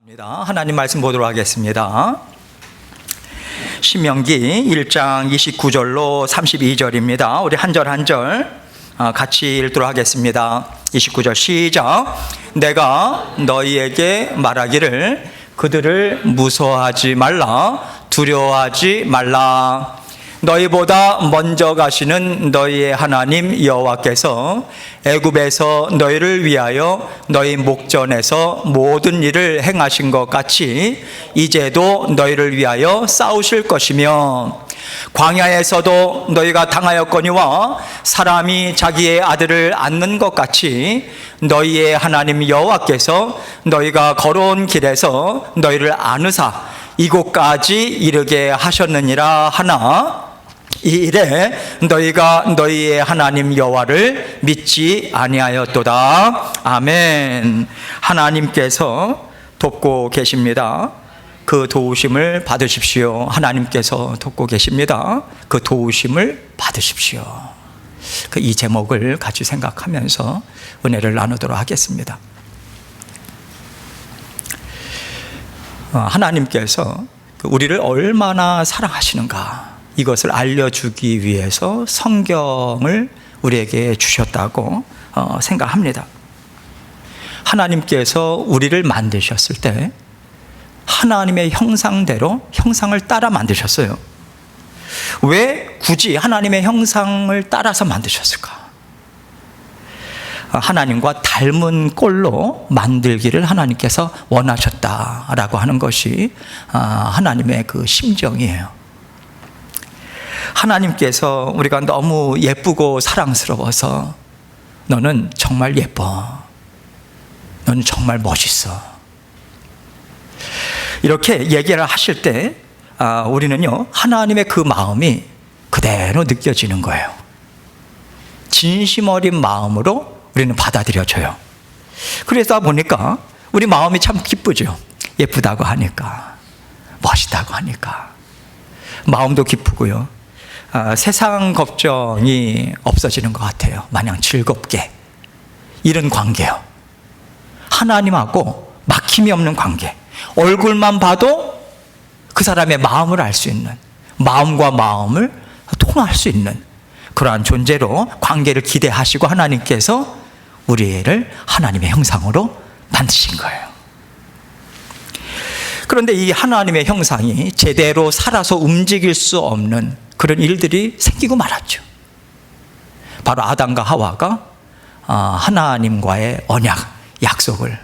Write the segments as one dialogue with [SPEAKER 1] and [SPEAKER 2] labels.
[SPEAKER 1] 하나님 말씀 보도록 하겠습니다. 신명기 1장 29절로 32절입니다. 우리 한 절 한 절 같이 읽도록 하겠습니다. 29절 시작. 내가 너희에게 말하기를 그들을 무서워하지 말라, 두려워하지 말라. 너희보다 먼저 가시는 너희의 하나님 여호와께서 애굽에서 너희를 위하여 너희 목전에서 모든 일을 행하신 것 같이 이제도 너희를 위하여 싸우실 것이며, 광야에서도 너희가 당하였거니와 사람이 자기의 아들을 안는 것 같이 너희의 하나님 여호와께서 너희가 걸어온 길에서 너희를 안으사 이곳까지 이르게 하셨느니라 하나, 이 일에 너희가 너희의 하나님 여호와를 믿지 아니하였도다. 아멘. 하나님께서 돕고 계십니다. 그 도우심을 받으십시오. 하나님께서 돕고 계십니다. 그 도우심을 받으십시오. 이 제목을 같이 생각하면서 은혜를 나누도록 하겠습니다. 하나님께서 우리를 얼마나 사랑하시는가, 이것을 알려주기 위해서 성경을 우리에게 주셨다고 생각합니다. 하나님께서 우리를 만드셨을 때 하나님의 형상대로 형상을 따라 만드셨어요. 왜 굳이 하나님의 형상을 따라서 만드셨을까? 하나님과 닮은 꼴로 만들기를 하나님께서 원하셨다라고 하는 것이 하나님의 그 심정이에요. 하나님께서 우리가 너무 예쁘고 사랑스러워서 너는 정말 예뻐, 너는 정말 멋있어, 이렇게 얘기를 하실 때 우리는요, 하나님의 그 마음이 그대로 느껴지는 거예요. 진심 어린 마음으로 우리는 받아들여져요. 그러다 보니까 우리 마음이 참 기쁘죠. 예쁘다고 하니까, 멋있다고 하니까 마음도 기쁘고요. 세상 걱정이 없어지는 것 같아요. 마냥 즐겁게. 이런 관계요. 하나님하고 막힘이 없는 관계. 얼굴만 봐도 그 사람의 마음을 알 수 있는, 마음과 마음을 통할 수 있는 그러한 존재로 관계를 기대하시고 하나님께서 우리를 하나님의 형상으로 만드신 거예요. 그런데 이 하나님의 형상이 제대로 살아서 움직일 수 없는 그런 일들이 생기고 말았죠. 바로 아담과 하와가 하나님과의 언약, 약속을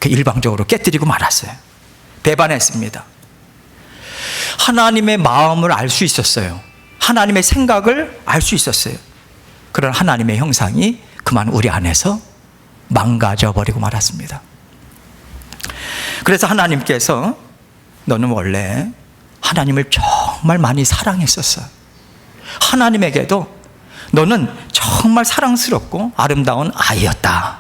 [SPEAKER 1] 일방적으로 깨뜨리고 말았어요. 배반했습니다. 하나님의 마음을 알 수 있었어요. 하나님의 생각을 알 수 있었어요. 그런 하나님의 형상이 그만 우리 안에서 망가져 버리고 말았습니다. 그래서 하나님께서 너는 원래 하나님을 정말 많이 사랑했었어. 하나님에게도 너는 정말 사랑스럽고 아름다운 아이였다.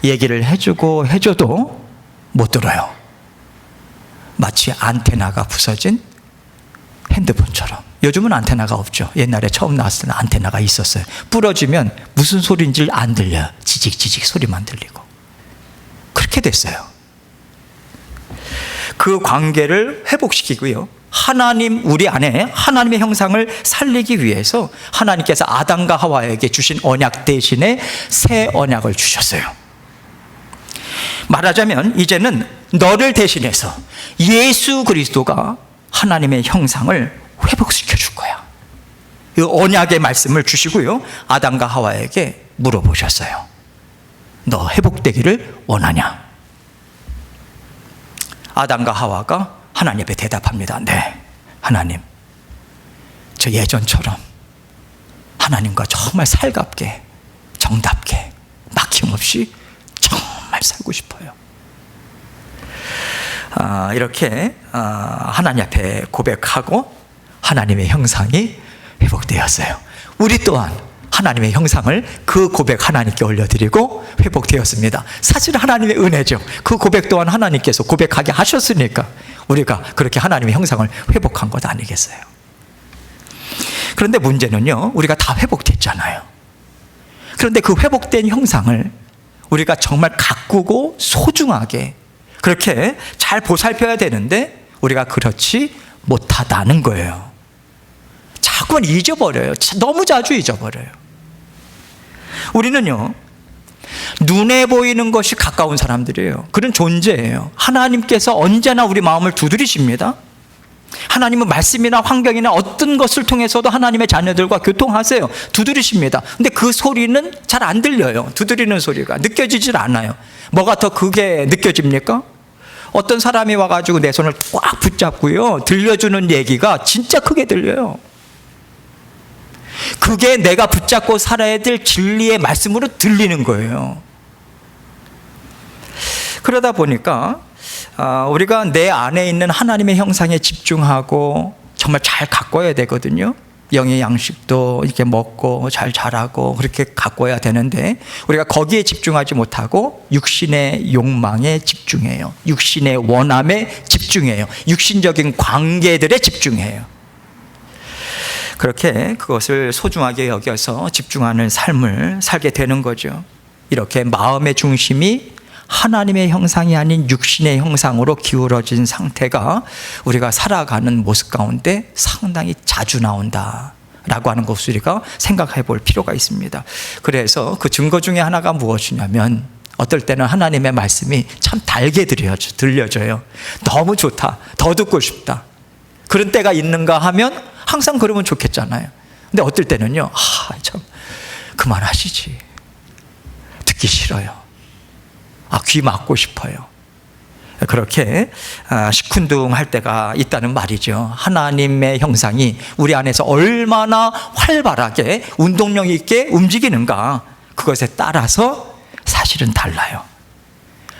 [SPEAKER 1] 얘기를 해주고 해줘도 못 들어요. 마치 안테나가 부서진 핸드폰처럼. 요즘은 안테나가 없죠. 옛날에 처음 나왔을 때는 안테나가 있었어요. 부러지면 무슨 소리인지 안 들려요. 지직지직 소리만 들리고. 그렇게 됐어요. 그 관계를 회복시키고요, 하나님, 우리 안에 하나님의 형상을 살리기 위해서 하나님께서 아담과 하와에게 주신 언약 대신에 새 언약을 주셨어요. 말하자면 이제는 너를 대신해서 예수 그리스도가 하나님의 형상을 회복시켜 줄 거야. 이 언약의 말씀을 주시고요, 아담과 하와에게 물어보셨어요. 너 회복되기를 원하냐? 아담과 하와가 하나님 앞에 대답합니다. 네, 하나님, 저 예전처럼 하나님과 정말 살갑게, 정답게, 막힘없이 정말 살고 싶어요. 이렇게 하나님 앞에 고백하고 하나님의 형상이 회복되었어요. 우리 또한 하나님의 형상을 그 고백 하나님께 올려드리고 회복되었습니다. 사실 하나님의 은혜죠. 그 고백 또한 하나님께서 고백하게 하셨으니까 우리가 그렇게 하나님의 형상을 회복한 것 아니겠어요? 그런데 문제는요, 우리가 다 회복됐잖아요. 그런데 그 회복된 형상을 우리가 정말 가꾸고 소중하게 그렇게 잘 보살펴야 되는데 우리가 그렇지 못하다는 거예요. 자꾸 잊어버려요. 너무 자주 잊어버려요. 우리는요, 눈에 보이는 것이 가까운 사람들이에요. 그런 존재예요. 하나님께서 언제나 우리 마음을 두드리십니다. 하나님은 말씀이나 환경이나 어떤 것을 통해서도 하나님의 자녀들과 교통하세요. 두드리십니다. 근데 그 소리는 잘 안 들려요. 두드리는 소리가 느껴지질 않아요. 뭐가 더 크게 느껴집니까? 어떤 사람이 와가지고 내 손을 꽉 붙잡고요, 들려주는 얘기가 진짜 크게 들려요. 그게 내가 붙잡고 살아야 될 진리의 말씀으로 들리는 거예요. 그러다 보니까 우리가 내 안에 있는 하나님의 형상에 집중하고 정말 잘 가꿔야 되거든요. 영의 양식도 이렇게 먹고 잘 자라고 그렇게 가꿔야 되는데 우리가 거기에 집중하지 못하고 육신의 욕망에 집중해요. 육신의 원함에 집중해요. 육신적인 관계들에 집중해요. 그렇게 그것을 소중하게 여겨서 집중하는 삶을 살게 되는 거죠. 이렇게 마음의 중심이 하나님의 형상이 아닌 육신의 형상으로 기울어진 상태가 우리가 살아가는 모습 가운데 상당히 자주 나온다라고 하는 것을 우리가 생각해 볼 필요가 있습니다. 그래서 그 증거 중에 하나가 무엇이냐면 어떨 때는 하나님의 말씀이 참 달게 들려져요. 너무 좋다, 더 듣고 싶다, 그런 때가 있는가 하면 항상 그러면 좋겠잖아요. 근데 어떨 때는요, 참 그만하시지, 듣기 싫어요, 귀 막고 싶어요. 그렇게 시큰둥할 때가 있다는 말이죠. 하나님의 형상이 우리 안에서 얼마나 활발하게 운동력 있게 움직이는가, 그것에 따라서 사실은 달라요.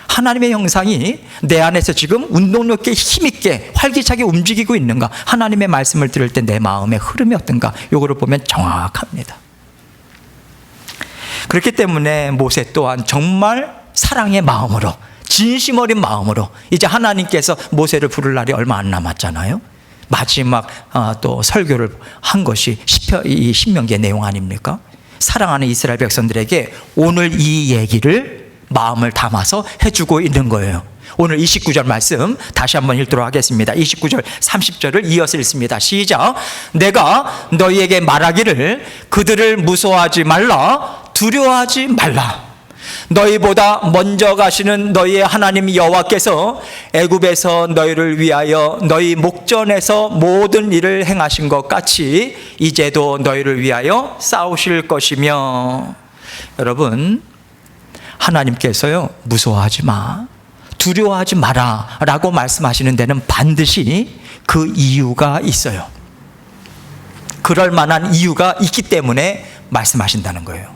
[SPEAKER 1] 하나님의 형상이 내 안에서 지금 운동력 있게 힘있게 활기차게 움직이고 있는가, 하나님의 말씀을 들을 때 내 마음의 흐름이 어떤가, 요거를 보면 정확합니다. 그렇기 때문에 모세 또한 정말 사랑의 마음으로, 진심 어린 마음으로, 이제 하나님께서 모세를 부를 날이 얼마 안 남았잖아요. 마지막 또 설교를 한 것이 이 신명기의 내용 아닙니까? 사랑하는 이스라엘 백성들에게 오늘 이 얘기를 마음을 담아서 해주고 있는 거예요. 오늘 29절 말씀 다시 한번 읽도록 하겠습니다. 29절 30절을 이어서 읽습니다. 시작. 내가 너희에게 말하기를 그들을 무서워하지 말라, 두려워하지 말라. 너희보다 먼저 가시는 너희의 하나님 여호와께서 애굽에서 너희를 위하여 너희 목전에서 모든 일을 행하신 것 같이 이제도 너희를 위하여 싸우실 것이며. 여러분, 하나님께서요, 무서워하지 마, 두려워하지 마라 라고 말씀하시는 데는 반드시 그 이유가 있어요. 그럴 만한 이유가 있기 때문에 말씀하신다는 거예요.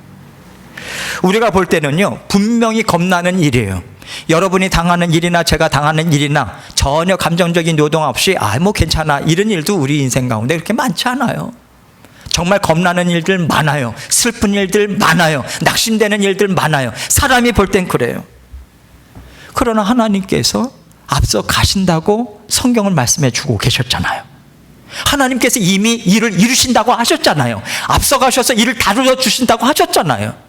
[SPEAKER 1] 우리가 볼 때는요, 분명히 겁나는 일이에요. 여러분이 당하는 일이나 제가 당하는 일이나 전혀 감정적인 요동 없이 뭐 괜찮아, 이런 일도 우리 인생 가운데 그렇게 많지 않아요. 정말 겁나는 일들 많아요. 슬픈 일들 많아요. 낙심되는 일들 많아요. 사람이 볼 땐 그래요. 그러나 하나님께서 앞서 가신다고 성경을 말씀해 주고 계셨잖아요. 하나님께서 이미 일을 이루신다고 하셨잖아요. 앞서 가셔서 일을 다루어 주신다고 하셨잖아요.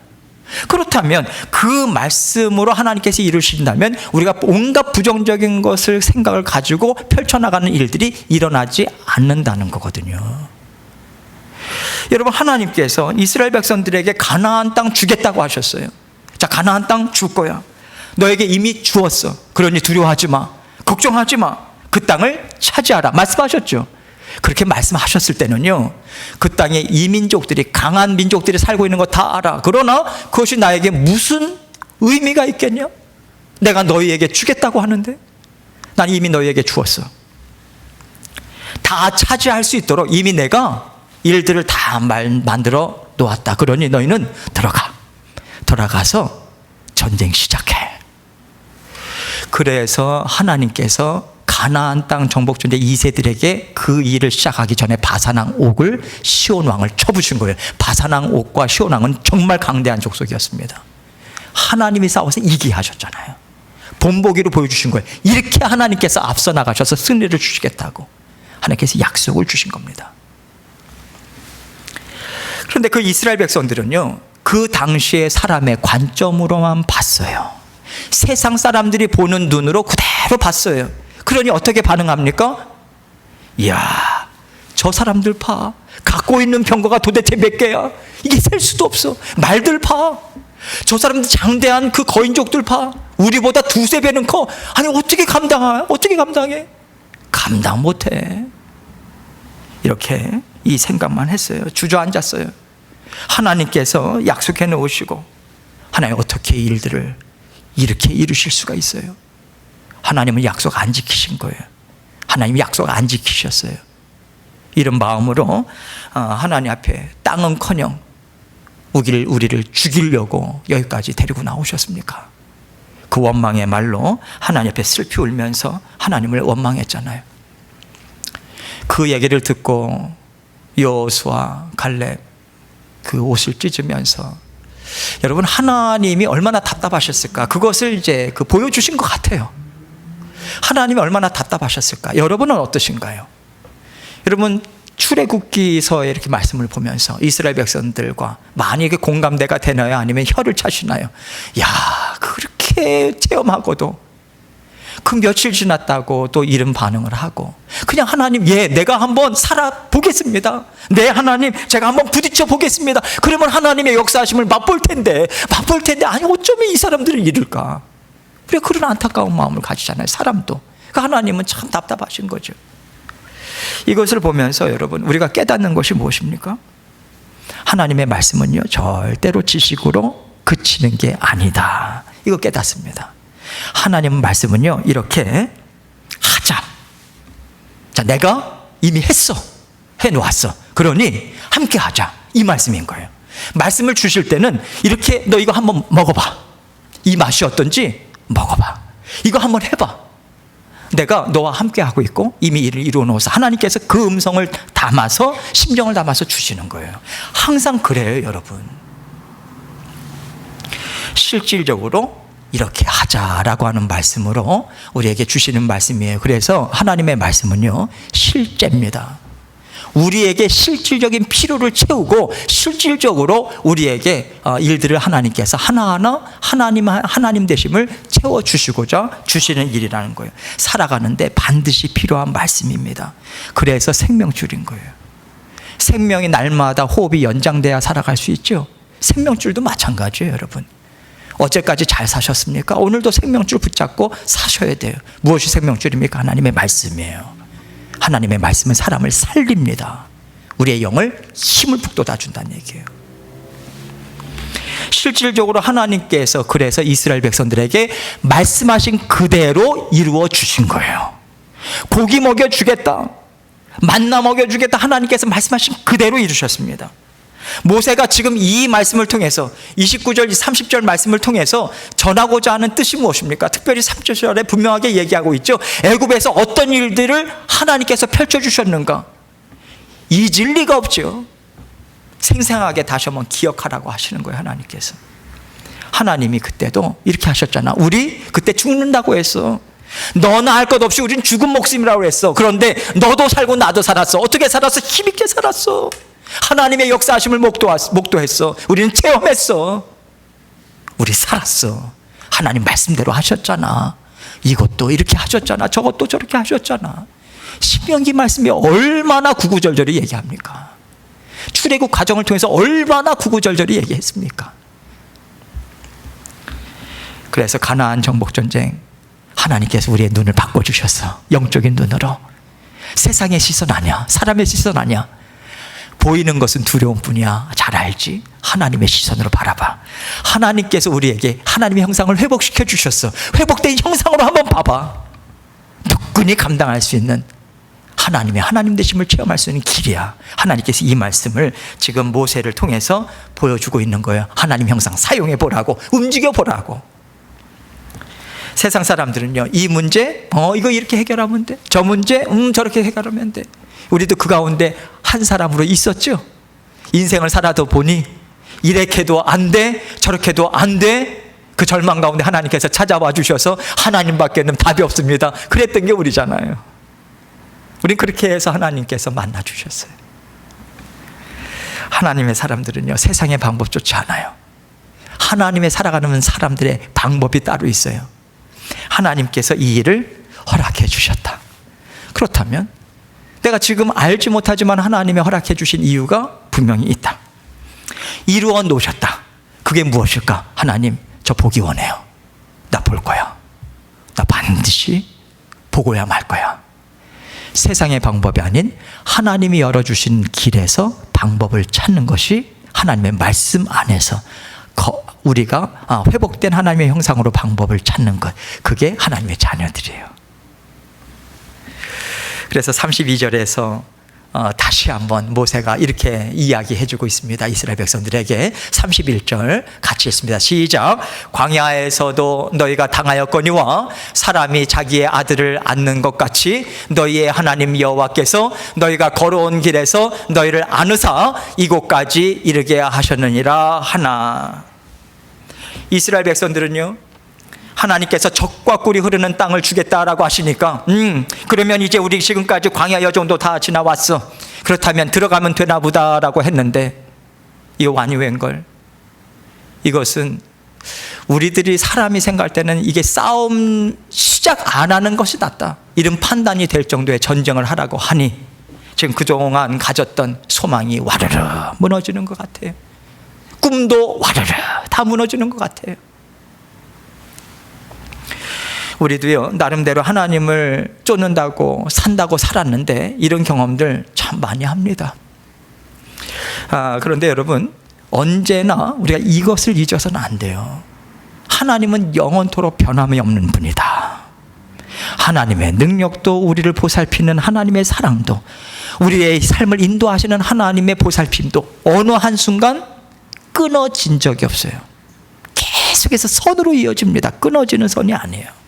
[SPEAKER 1] 그렇다면 그 말씀으로 하나님께서 이루신다면 우리가 온갖 부정적인 것을 생각을 가지고 펼쳐나가는 일들이 일어나지 않는다는 거거든요. 여러분, 하나님께서 이스라엘 백성들에게 가나안 땅 주겠다고 하셨어요. 자, 가나안 땅 줄 거야. 너에게 이미 주었어. 그러니 두려워하지 마, 걱정하지 마, 그 땅을 차지하라 말씀하셨죠. 그렇게 말씀하셨을 때는요, 그 땅에 이민족들이, 강한 민족들이 살고 있는 거 다 알아. 그러나 그것이 나에게 무슨 의미가 있겠냐? 내가 너희에게 주겠다고 하는데 난 이미 너희에게 주었어. 다 차지할 수 있도록 이미 내가 일들을 다 만들어 놓았다. 그러니 너희는 들어가서 전쟁 시작해. 그래서 하나님께서 가나안 땅 정복존재 2세들에게 그 일을 시작하기 전에 바산왕 옥을 시온 왕을 쳐부신 거예요. 바산왕 옥과 시온 왕은 정말 강대한 족속이었습니다. 하나님이 싸워서 이기게 하셨잖아요. 본보기로 보여주신 거예요. 이렇게 하나님께서 앞서 나가셔서 승리를 주시겠다고 하나님께서 약속을 주신 겁니다. 그런데 그 이스라엘 백성들은요, 그 당시의 사람의 관점으로만 봤어요. 세상 사람들이 보는 눈으로 그대로 그대로 봤어요. 그러니 어떻게 반응합니까? 이야, 저 사람들 봐. 갖고 있는 병거가 도대체 몇 개야? 이게 셀 수도 없어. 말들 봐. 저 사람들 장대한 그 거인족들 봐. 우리보다 두세 배는 커. 아니 어떻게 감당해? 어떻게 감당해? 감당 못해. 이렇게 이 생각만 했어요. 주저앉았어요. 하나님께서 약속해 놓으시고 하나님 어떻게 일들을 이렇게 이루실 수가 있어요? 하나님은 약속 안 지키신 거예요. 하나님 약속 안 지키셨어요. 이런 마음으로 하나님 앞에 땅은커녕 우리를 죽이려고 여기까지 데리고 나오셨습니까? 그 원망의 말로 하나님 앞에 슬피 울면서 하나님을 원망했잖아요. 그 얘기를 듣고 여호수아 갈렙 그 옷을 찢으면서 여러분 하나님이 얼마나 답답하셨을까? 그것을 이제 보여주신 것 같아요. 하나님이 얼마나 답답하셨을까? 여러분은 어떠신가요? 여러분 출애굽기서에 이렇게 말씀을 보면서 이스라엘 백성들과 많이 공감대가 되나요? 아니면 혀를 차시나요? 야, 그렇게 체험하고도 그 며칠 지났다고 또 이런 반응을 하고 그냥 하나님, 예, 내가 한번 살아보겠습니다. 네, 하나님, 제가 한번 부딪혀 보겠습니다. 그러면 하나님의 역사하심을 맛볼 텐데 아니 어쩌면 이 사람들을 이룰까? 그래, 그런 안타까운 마음을 가지잖아요, 사람도. 그러니까 하나님은 참 답답하신 거죠. 이것을 보면서 여러분 우리가 깨닫는 것이 무엇입니까? 하나님의 말씀은요 절대로 지식으로 그치는 게 아니다. 이거 깨닫습니다. 하나님 말씀은요 이렇게 하자. 자, 내가 이미 해놓았어. 그러니 함께 하자, 이 말씀인 거예요. 말씀을 주실 때는 이렇게 너 이거 한번 먹어봐. 이 맛이 어떤지 먹어봐. 이거 한번 해봐. 내가 너와 함께 하고 있고 이미 일을 이루어 놓아서 하나님께서 그 음성을 담아서 심정을 담아서 주시는 거예요. 항상 그래요, 여러분. 실질적으로 이렇게 하자라고 하는 말씀으로 우리에게 주시는 말씀이에요. 그래서 하나님의 말씀은요 실제입니다. 우리에게 실질적인 필요를 채우고 실질적으로 우리에게 일들을 하나님께서 하나하나 하나님 되심을 채워주시고자 주시는 일이라는 거예요. 살아가는데 반드시 필요한 말씀입니다. 그래서 생명줄인 거예요. 생명이 날마다 호흡이 연장돼야 살아갈 수 있죠. 생명줄도 마찬가지예요, 여러분. 어제까지 잘 사셨습니까? 오늘도 생명줄 붙잡고 사셔야 돼요. 무엇이 생명줄입니까? 하나님의 말씀이에요. 하나님의 말씀은 사람을 살립니다. 우리의 영을 힘을 북돋아 준다는 얘기예요. 실질적으로 하나님께서 그래서 이스라엘 백성들에게 말씀하신 그대로 이루어 주신 거예요. 고기 먹여주겠다, 만나 먹여주겠다, 하나님께서 말씀하신 그대로 이루셨습니다. 모세가 지금 이 말씀을 통해서 29절 30절 말씀을 통해서 전하고자 하는 뜻이 무엇입니까? 특별히 3절에 분명하게 얘기하고 있죠. 애굽에서 어떤 일들을 하나님께서 펼쳐주셨는가? 잊을 리가 없죠. 생생하게 다시 한번 기억하라고 하시는 거예요, 하나님께서. 하나님이 그때도 이렇게 하셨잖아. 우리 그때 죽는다고 했어. 너나 할 것 없이 우린 죽은 목숨이라고 했어. 그런데 너도 살고 나도 살았어. 어떻게 살았어? 힘있게 살았어. 하나님의 역사하심을 목도했어. 우리는 체험했어. 우리 살았어. 하나님 말씀대로 하셨잖아. 이것도 이렇게 하셨잖아. 저것도 저렇게 하셨잖아. 신명기 말씀이 얼마나 구구절절히 얘기합니까? 출애굽 과정을 통해서 얼마나 구구절절히 얘기했습니까? 그래서 가나안 정복전쟁 하나님께서 우리의 눈을 바꿔주셨어. 영적인 눈으로. 세상의 시선 아니야. 사람의 시선 아니야. 보이는 것은 두려운 뿐이야. 잘 알지? 하나님의 시선으로 바라봐. 하나님께서 우리에게 하나님의 형상을 회복시켜 주셨어. 회복된 형상으로 한번 봐봐. 누구니 감당할 수 있는 하나님의 하나님 되심을 체험할 수 있는 길이야. 하나님께서 이 말씀을 지금 모세를 통해서 보여주고 있는 거예요. 하나님 형상 사용해 보라고, 움직여 보라고. 세상 사람들은요, 이 문제, 이거 이렇게 해결하면 돼. 저 문제, 저렇게 해결하면 돼. 우리도 그 가운데 한 사람으로 있었죠. 인생을 살아도 보니 이렇게도 안 돼, 저렇게도 안 돼. 그 절망 가운데 하나님께서 찾아와 주셔서 하나님밖에는 답이 없습니다. 그랬던 게 우리잖아요. 우린 그렇게 해서 하나님께서 만나 주셨어요. 하나님의 사람들은요, 세상의 방법 좋지 않아요. 하나님의 살아가는 사람들의 방법이 따로 있어요. 하나님께서 이 일을 허락해 주셨다. 그렇다면 내가 지금 알지 못하지만 하나님이 허락해 주신 이유가 분명히 있다. 이루어 놓으셨다. 그게 무엇일까? 하나님, 저 보기 원해요. 나 볼 거야. 나 반드시 보고야 말 거야. 세상의 방법이 아닌 하나님이 열어주신 길에서 방법을 찾는 것이 하나님의 말씀 안에서 우리가 회복된 하나님의 형상으로 방법을 찾는 것, 그게 하나님의 자녀들이에요. 그래서 32절에서 다시 한번 모세가 이렇게 이야기해주고 있습니다. 이스라엘 백성들에게 31절 같이 읽습니다. 시작. 광야에서도 너희가 당하였거니와 사람이 자기의 아들을 안는 것 같이 너희의 하나님 여호와께서 너희가 걸어온 길에서 너희를 안으사 이곳까지 이르게 하셨느니라 하나. 이스라엘 백성들은요, 하나님께서 젖과 꿀이 흐르는 땅을 주겠다라고 하시니까 그러면 이제 우리 지금까지 광야 여정도 다 지나왔어. 그렇다면 들어가면 되나 보다라고 했는데 이거 완유행걸. 이것은 우리들이 사람이 생각할 때는 이게 싸움 시작 안 하는 것이 낫다, 이런 판단이 될 정도의 전쟁을 하라고 하니 지금 그동안 가졌던 소망이 와르르 무너지는 것 같아요. 꿈도 와르르 다 무너지는 것 같아요. 우리도요, 나름대로 하나님을 쫓는다고 산다고 살았는데 이런 경험들 참 많이 합니다. 그런데 여러분, 언제나 우리가 이것을 잊어서는 안 돼요. 하나님은 영원토록 변함이 없는 분이다. 하나님의 능력도, 우리를 보살피는 하나님의 사랑도, 우리의 삶을 인도하시는 하나님의 보살핌도 어느 한순간 끊어진 적이 없어요. 계속해서 선으로 이어집니다. 끊어지는 선이 아니에요.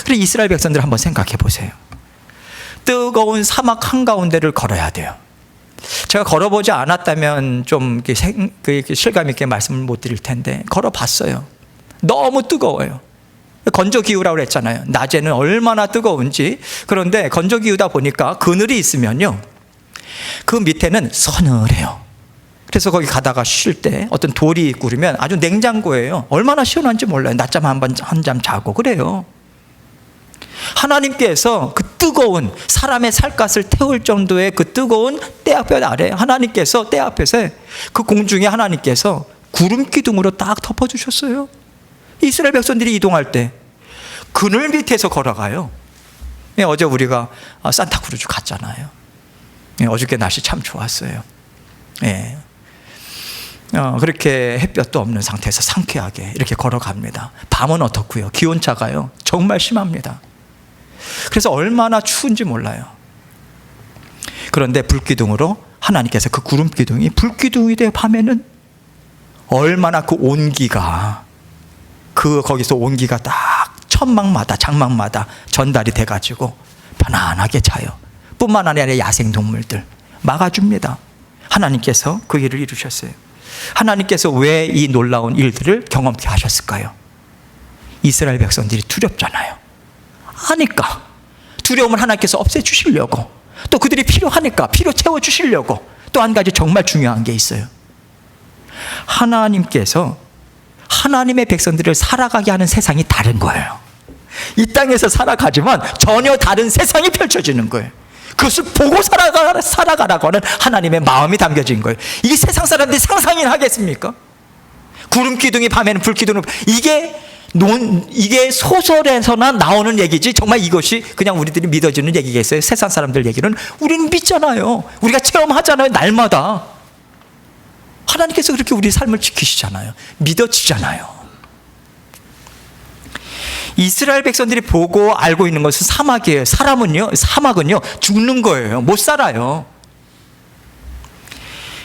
[SPEAKER 1] 그리고 이스라엘 백성들 한번 생각해 보세요. 뜨거운 사막 한가운데를 걸어야 돼요. 제가 걸어보지 않았다면 좀 실감 있게 말씀을 못 드릴 텐데 걸어봤어요. 너무 뜨거워요. 건조기후라고 그랬잖아요. 낮에는 얼마나 뜨거운지. 그런데 건조기후다 보니까 그늘이 있으면요, 그 밑에는 서늘해요. 그래서 거기 가다가 쉴 때 어떤 돌이 있고 그러면 아주 냉장고예요. 얼마나 시원한지 몰라요. 낮잠 한 잠 자고 그래요. 하나님께서 그 뜨거운 사람의 살갗을 태울 정도의 그 뜨거운 떼앞볕 아래 하나님께서 떼앞에서 그 공중에 하나님께서 구름 기둥으로 딱 덮어주셨어요. 이스라엘 백성들이 이동할 때 그늘 밑에서 걸어가요. 어제 우리가 산타크루즈 갔잖아요. 어저께 날씨 참 좋았어요. 그렇게 햇볕도 없는 상태에서 상쾌하게 이렇게 걸어갑니다. 밤은 어떻고요? 기온차가요 정말 심합니다. 그래서 얼마나 추운지 몰라요. 그런데 불기둥으로 하나님께서 그 구름 기둥이 불기둥이 돼 밤에는 얼마나 그 온기가 거기서 온기가 딱 천막마다 장막마다 전달이 돼가지고 편안하게 자요. 뿐만 아니라 야생동물들 막아줍니다. 하나님께서 그 일을 이루셨어요. 하나님께서 왜 이 놀라운 일들을 경험케 하셨을까요? 이스라엘 백성들이 두렵잖아요. 하니까 두려움을 하나님께서 없애주시려고, 또 그들이 필요하니까 필요 채워주시려고 또 한 가지 정말 중요한 게 있어요. 하나님께서 하나님의 백성들을 살아가게 하는 세상이 다른 거예요. 이 땅에서 살아가지만 전혀 다른 세상이 펼쳐지는 거예요. 그것을 보고 살아가라고 하는 하나님의 마음이 담겨진 거예요. 이게 세상 사람들이 상상이나 하겠습니까? 구름 기둥이 밤에는 불 기둥을, 이게 소설에서나 나오는 얘기지 정말 이것이 그냥 우리들이 믿어지는 얘기겠어요? 세상 사람들 얘기는 우리는 믿잖아요. 우리가 체험하잖아요. 날마다 하나님께서 그렇게 우리 삶을 지키시잖아요. 믿어지잖아요. 이스라엘 백성들이 보고 알고 있는 것은 사막이에요. 사막은요 죽는 거예요. 못 살아요.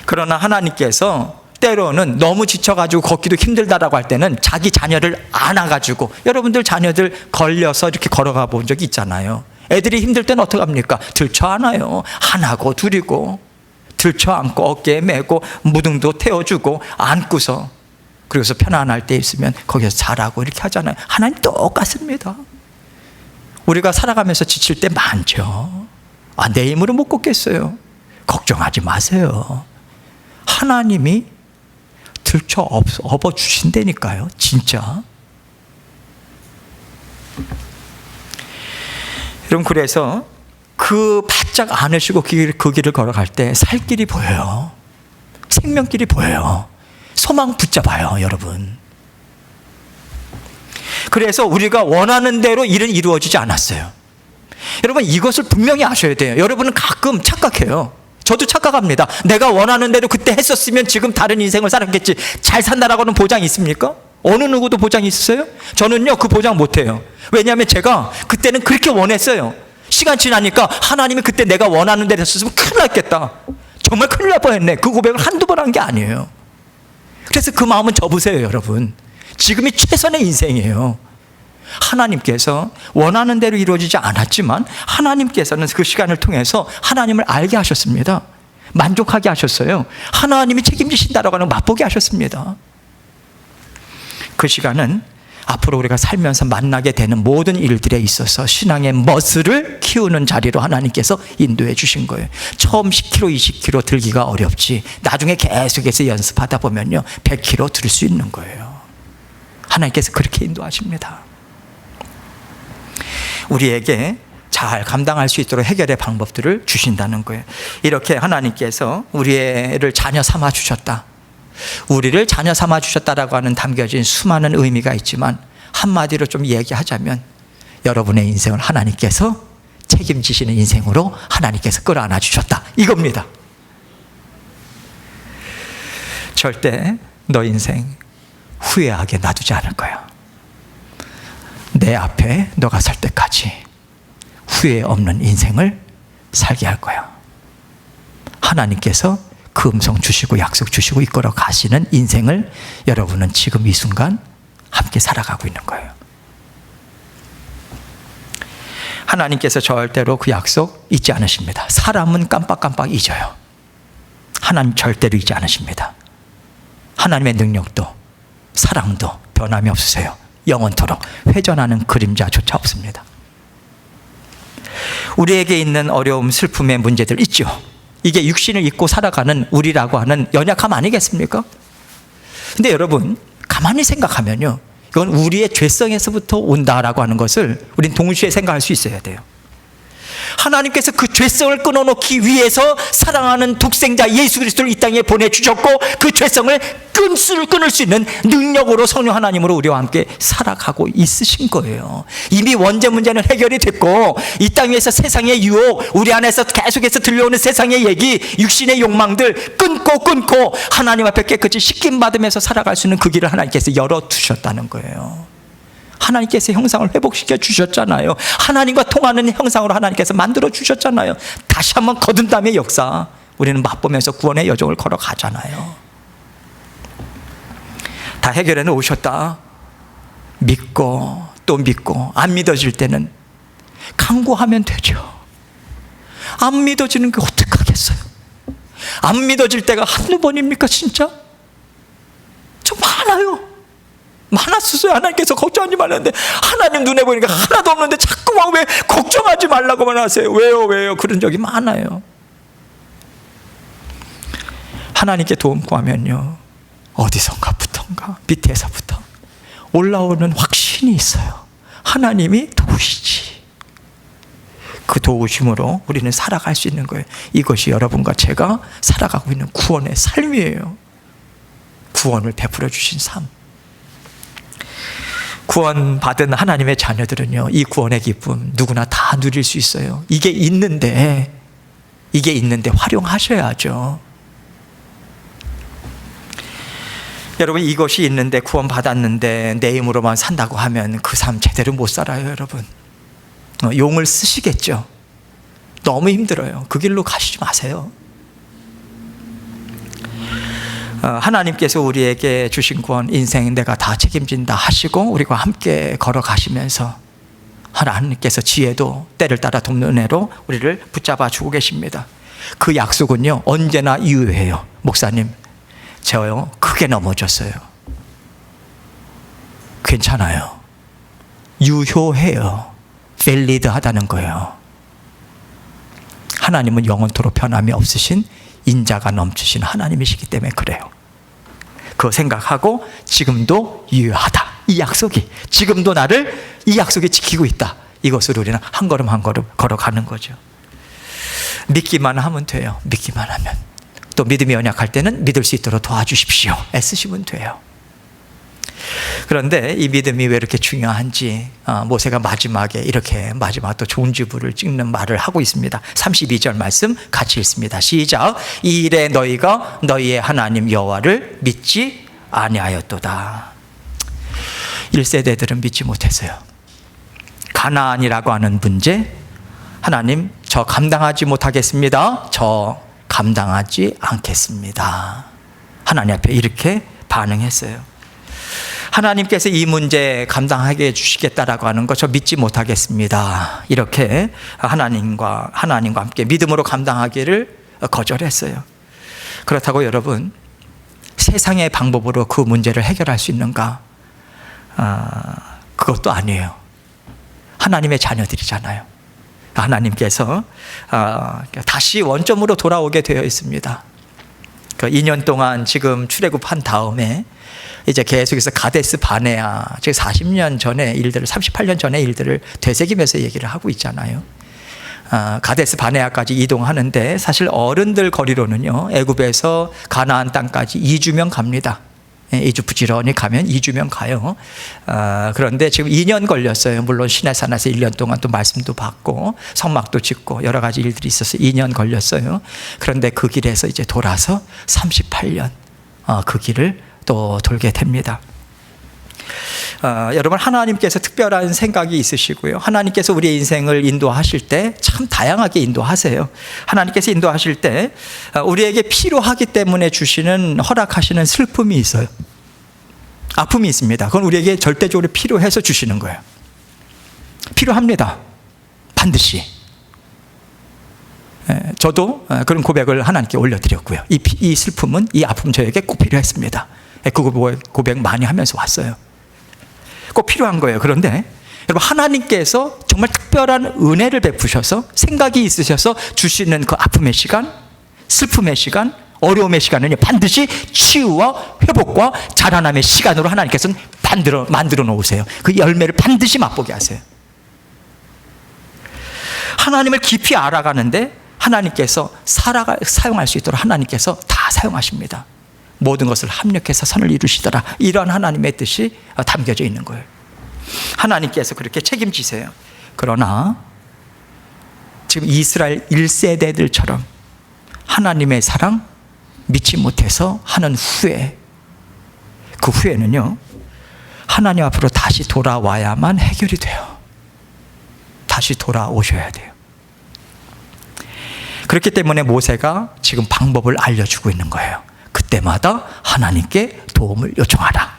[SPEAKER 1] 그러나 하나님께서 때로는 너무 지쳐가지고 걷기도 힘들다라고 할 때는 자기 자녀를 안아가지고, 여러분들 자녀들 걸려서 이렇게 걸어가 본 적이 있잖아요. 애들이 힘들 때는 어떻게 합니까? 들쳐 안아요. 하나고 둘이고 들쳐 안고 어깨에 메고 무등도 태워주고 안고서, 그래서 편안할 때 있으면 거기서 자라고 이렇게 하잖아요. 하나님 똑같습니다. 우리가 살아가면서 지칠 때 많죠. 내 힘으로 못 걷겠어요. 걱정하지 마세요. 하나님이 들쳐 업어주신다니까요. 진짜. 여러분, 그래서 그 바짝 안으시고 그 길을 걸어갈 때 살 길이 보여요. 생명길이 보여요. 소망 붙잡아요, 여러분. 그래서 우리가 원하는 대로 일은 이루어지지 않았어요. 여러분, 이것을 분명히 아셔야 돼요. 여러분은 가끔 착각해요. 저도 착각합니다. 내가 원하는 대로 그때 했었으면 지금 다른 인생을 살았겠지. 잘 산다라고는 보장이 있습니까? 어느 누구도 보장이 있어요? 저는요, 그 보장 못해요. 왜냐하면 제가 그때는 그렇게 원했어요. 시간 지나니까 하나님이 그때 내가 원하는 대로 했었으면 큰일 났겠다. 정말 큰일 날 뻔했네. 그 고백을 한두 번 한 게 아니에요. 그래서 그 마음은 접으세요, 여러분. 지금이 최선의 인생이에요. 하나님께서 원하는 대로 이루어지지 않았지만 하나님께서는 그 시간을 통해서 하나님을 알게 하셨습니다. 만족하게 하셨어요. 하나님이 책임지신다라고 하는 맛보게 하셨습니다. 그 시간은 앞으로 우리가 살면서 만나게 되는 모든 일들에 있어서 신앙의 머슬을 키우는 자리로 하나님께서 인도해 주신 거예요. 처음 10kg, 20kg 들기가 어렵지 나중에 계속해서 연습하다 보면요 100kg 들 수 있는 거예요. 하나님께서 그렇게 인도하십니다. 우리에게 잘 감당할 수 있도록 해결의 방법들을 주신다는 거예요. 이렇게 하나님께서 우리를 자녀 삼아 주셨다. 우리를 자녀 삼아 주셨다라고 하는 담겨진 수많은 의미가 있지만 한마디로 좀 얘기하자면 여러분의 인생을 하나님께서 책임지시는 인생으로 하나님께서 끌어안아 주셨다, 이겁니다. 절대 너 인생 후회하게 놔두지 않을 거야. 내 앞에 너가 설 때까지 후회 없는 인생을 살게 할 거야. 하나님께서 그 음성 주시고 약속 주시고 이끌어 가시는 인생을 여러분은 지금 이 순간 함께 살아가고 있는 거예요. 하나님께서 절대로 그 약속 잊지 않으십니다. 사람은 깜빡깜빡 잊어요. 하나님 절대로 잊지 않으십니다. 하나님의 능력도 사랑도 변함이 없으세요. 영원토록 회전하는 그림자조차 없습니다. 우리에게 있는 어려움, 슬픔의 문제들 있죠. 이게 육신을 입고 살아가는 우리라고 하는 연약함 아니겠습니까? 근데 여러분, 가만히 생각하면요, 이건 우리의 죄성에서부터 온다라고 하는 것을 우린 동시에 생각할 수 있어야 돼요. 하나님께서 그 죄성을 끊어놓기 위해서 사랑하는 독생자 예수 그리스도를 이 땅에 보내주셨고 그 죄성을 끊을 수 있는 능력으로 성령 하나님으로 우리와 함께 살아가고 있으신 거예요. 이미 원죄 문제는 해결이 됐고 이 땅 위에서 세상의 유혹, 우리 안에서 계속해서 들려오는 세상의 얘기, 육신의 욕망들 끊고 하나님 앞에 깨끗이 씻김받으면서 살아갈 수 있는 그 길을 하나님께서 열어두셨다는 거예요. 하나님께서 형상을 회복시켜 주셨잖아요. 하나님과 통하는 형상으로 하나님께서 만들어 주셨잖아요. 다시 한번 거듭남의 역사, 우리는 맛보면서 구원의 여정을 걸어가잖아요. 다 해결해 놓으셨다. 믿고 또 믿고, 안 믿어질 때는 강구하면 되죠. 안 믿어지는 게 어떡하겠어요. 안 믿어질 때가 한두 번입니까 진짜? 좀 많아요. 많았었어요. 하나님께서 걱정하지 말라는데 하나님 눈에 보니까 하나도 없는데 자꾸만 왜 걱정하지 말라고만 하세요. 왜요? 그런 적이 많아요. 하나님께 도움 구하면요, 어디선가부터인가 밑에서부터 올라오는 확신이 있어요. 하나님이 도우시지. 그 도우심으로 우리는 살아갈 수 있는 거예요. 이것이 여러분과 제가 살아가고 있는 구원의 삶이에요. 구원을 베풀어 주신 삶. 구원받은 하나님의 자녀들은요, 이 구원의 기쁨 누구나 다 누릴 수 있어요. 이게 있는데 활용하셔야죠. 여러분, 이것이 있는데 구원받았는데 내 힘으로만 산다고 하면 그 삶 제대로 못 살아요. 여러분, 용을 쓰시겠죠. 너무 힘들어요. 그 길로 가시지 마세요. 하나님께서 우리에게 주신 구원, 인생 내가 다 책임진다 하시고 우리가 함께 걸어가시면서 하나님께서 지혜도 때를 따라 돕는 은혜로 우리를 붙잡아 주고 계십니다. 그 약속은요, 언제나 유효해요. 목사님, 저요 크게 넘어졌어요. 괜찮아요. 유효해요. 밸리드하다는 거예요. 하나님은 영원토록 변함이 없으신 인자가 넘치신 하나님이시기 때문에 그래요. 그거 생각하고 지금도 유효하다. 이 약속이 지금도 나를 이 약속이 지키고 있다. 이것을 우리는 한 걸음 한 걸음 걸어가는 거죠. 믿기만 하면 돼요. 믿기만 하면. 또 믿음이 연약할 때는 믿을 수 있도록 도와주십시오. 애쓰시면 돼요. 그런데 이 믿음이 왜 이렇게 중요한지 모세가 마지막에 이렇게 마지막 또 종지부를 찍는 말을 하고 있습니다. 32절 말씀 같이 읽습니다. 시작. 이 일에 너희가 너희의 하나님 여호와를 믿지 아니하였도다. 1세대들은 믿지 못했어요. 가나안이라고 하는 문제, 하나님 저 감당하지 못하겠습니다. 저 감당하지 않겠습니다. 하나님 앞에 이렇게 반응했어요. 하나님께서 이 문제 감당하게 해주시겠다라고 하는 거 저 믿지 못하겠습니다. 이렇게 하나님과 함께 믿음으로 감당하기를 거절했어요. 그렇다고 여러분, 세상의 방법으로 그 문제를 해결할 수 있는가? 그것도 아니에요. 하나님의 자녀들이잖아요. 하나님께서 다시 원점으로 돌아오게 되어 있습니다. 그 2년 동안 지금 출애굽한 다음에 이제 계속해서 가데스 바네아, 즉 40년 전의 일들을, 38년 전의 일들을 되새기면서 얘기를 하고 있잖아요. 가데스 바네아까지 이동하는데 사실 어른들 거리로는요, 애굽에서 가나안 땅까지 2주면 갑니다. 2주 부지런히 가면 2주면 가요. 그런데 지금 2년 걸렸어요. 물론 시내산에서 1년 동안 또 말씀도 받고 성막도 짓고 여러 가지 일들이 있어서 2년 걸렸어요. 그런데 그 길에서 이제 돌아서 38년 그 길을 또 돌게 됩니다. 여러분, 하나님께서 특별한 생각이 있으시고요. 하나님께서 우리의 인생을 인도하실 때 참 다양하게 인도하세요. 하나님께서 인도하실 때 우리에게 필요하기 때문에 주시는, 허락하시는 슬픔이 있어요. 아픔이 있습니다. 그건 우리에게 절대적으로 필요해서 주시는 거예요. 필요합니다. 반드시. 저도 그런 고백을 하나님께 올려드렸고요. 이 슬픔은, 이 아픔 저에게 꼭 필요했습니다. 그 고백 많이 하면서 왔어요. 꼭 필요한 거예요. 그런데 여러분, 하나님께서 정말 특별한 은혜를 베푸셔서 생각이 있으셔서 주시는 그 아픔의 시간, 슬픔의 시간, 어려움의 시간은 반드시 치유와 회복과 자라남의 시간으로 하나님께서는 만들어 놓으세요. 그 열매를 반드시 맛보게 하세요. 하나님을 깊이 알아가는데 하나님께서 사용할 수 있도록 하나님께서 다 사용하십니다. 모든 것을 합력해서 선을 이루시더라. 이런 하나님의 뜻이 담겨져 있는 거예요. 하나님께서 그렇게 책임지세요. 그러나 지금 이스라엘 1세대들처럼 하나님의 사랑 믿지 못해서 하는 후에, 그 후에는요, 하나님 앞으로 다시 돌아와야만 해결이 돼요. 다시 돌아오셔야 돼요. 그렇기 때문에 모세가 지금 방법을 알려주고 있는 거예요. 그때마다 하나님께 도움을 요청하라.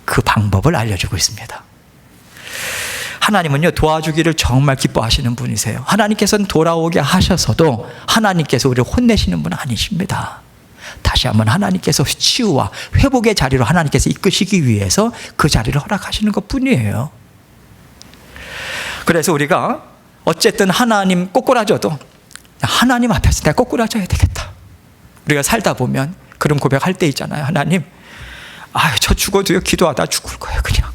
[SPEAKER 1] 그 방법을 알려주고 있습니다. 하나님은요, 도와주기를 정말 기뻐하시는 분이세요. 하나님께서는 돌아오게 하셔서도 하나님께서 우리를 혼내시는 분은 아니십니다. 다시 한번 하나님께서 치유와 회복의 자리로 하나님께서 이끄시기 위해서 그 자리를 허락하시는 것 뿐이에요. 그래서 우리가 어쨌든 하나님 꼬꾸라져도 하나님 앞에서 내가 꼬꾸라져야 되겠다. 우리가 살다 보면 그런 고백할 때 있잖아요. 하나님, 저 죽어도요, 기도하다 죽을 거예요. 그냥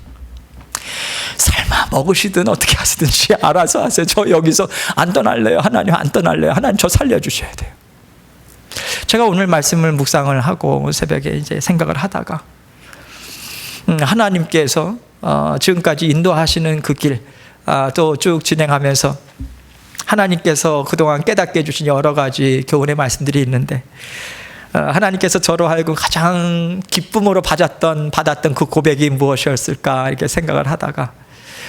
[SPEAKER 1] 삶아 먹으시든 어떻게 하시든지 알아서 하세요. 저 여기서 안 떠날래요. 하나님, 안 떠날래요. 하나님, 저 살려주셔야 돼요. 제가 오늘 말씀을 묵상을 하고 새벽에 이제 생각을 하다가 하나님께서 지금까지 인도하시는 그 길 또 쭉 진행하면서 하나님께서 그동안 깨닫게 해주신 여러 가지 교훈의 말씀들이 있는데, 하나님께서 저로 하여금 가장 기쁨으로 받았던 그 고백이 무엇이었을까 이렇게 생각을 하다가,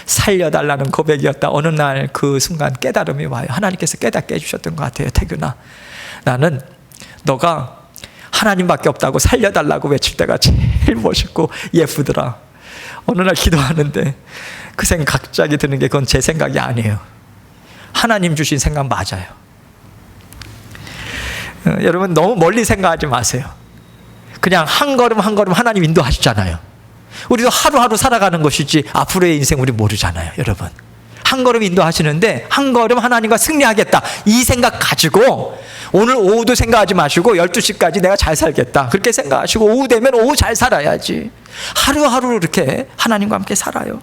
[SPEAKER 1] 살려달라는 고백이었다. 어느 날 그 순간 깨달음이 와요. 하나님께서 깨닫게 해주셨던 것 같아요. 태균아, 나는 너가 하나님밖에 없다고 살려달라고 외칠 때가 제일 멋있고 예쁘더라. 어느 날 기도하는데 그 생각 갑자기 드는 게, 그건 제 생각이 아니에요. 하나님 주신 생각 맞아요. 여러분, 너무 멀리 생각하지 마세요. 그냥 한 걸음 한 걸음 하나님 인도하시잖아요. 우리도 하루하루 살아가는 것이지 앞으로의 인생 우리 모르잖아요. 여러분, 한 걸음 인도하시는데 한 걸음 하나님과 승리하겠다, 이 생각 가지고 오늘 오후도 생각하지 마시고 12시까지 내가 잘 살겠다 그렇게 생각하시고, 오후 되면 오후 잘 살아야지. 하루하루 이렇게 하나님과 함께 살아요.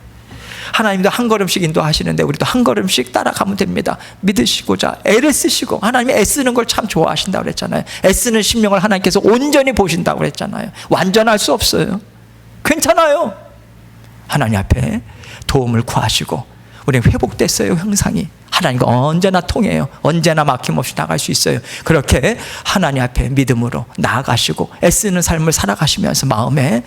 [SPEAKER 1] 하나님도 한 걸음씩 인도하시는데 우리도 한 걸음씩 따라가면 됩니다. 믿으시고자 애를 쓰시고, 하나님이 애쓰는 걸 참 좋아하신다고 그랬잖아요. 애쓰는 심령을 하나님께서 온전히 보신다고 그랬잖아요. 완전할 수 없어요. 괜찮아요. 하나님 앞에 도움을 구하시고, 우리는 회복됐어요. 형상이 하나님과 언제나 통해요. 언제나 막힘없이 나갈 수 있어요. 그렇게 하나님 앞에 믿음으로 나아가시고 애쓰는 삶을 살아가시면서 마음에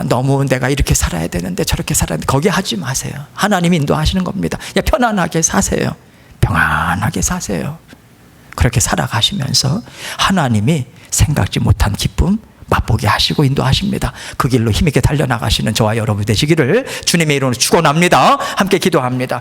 [SPEAKER 1] 너무 내가 이렇게 살아야 되는데 저렇게 살아야 되는데 거기 하지 마세요. 하나님이 인도하시는 겁니다. 그냥 편안하게 사세요. 평안하게 사세요. 그렇게 살아가시면서 하나님이 생각지 못한 기쁨 맛보게 하시고 인도하십니다. 그 길로 힘있게 달려나가시는 저와 여러분 되시기를 주님의 이름으로 축원합니다. 함께 기도합니다.